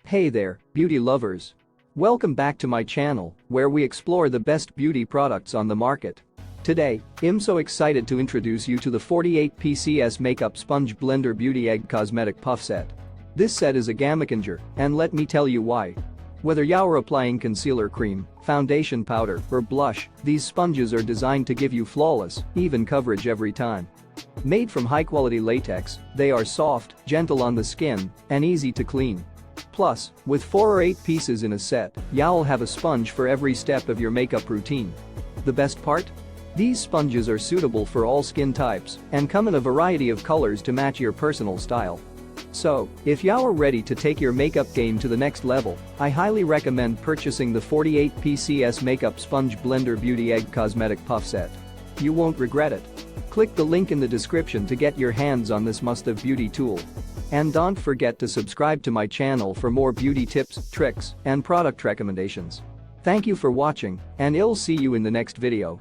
Hey there, beauty lovers. Welcome back to my channel, where we explore the best beauty products on the market. Today, I'm so excited to introduce you to the 48 PCS Makeup Sponge Blender Beauty Egg Cosmetic Puff Set. This set is a game-changer, and let me tell you why. Whether you're applying concealer cream, foundation powder, or blush, these sponges are designed to give you flawless, even coverage every time. Made from high-quality latex, they are soft, gentle on the skin, and easy to clean. Plus, with 4 or 8 pieces in a set, you'll have a sponge for every step of your makeup routine. The best part? These sponges are suitable for all skin types and come in a variety of colors to match your personal style. So, if you're ready to take your makeup game to the next level, I highly recommend purchasing the 48 PCS Makeup Sponge Blender Beauty Egg Cosmetic Puff Set. You won't regret it. Click the link in the description to get your hands on this must-have beauty tool. And don't forget to subscribe to my channel for more beauty tips, tricks, and product recommendations. Thank you for watching, and I'll see you in the next video.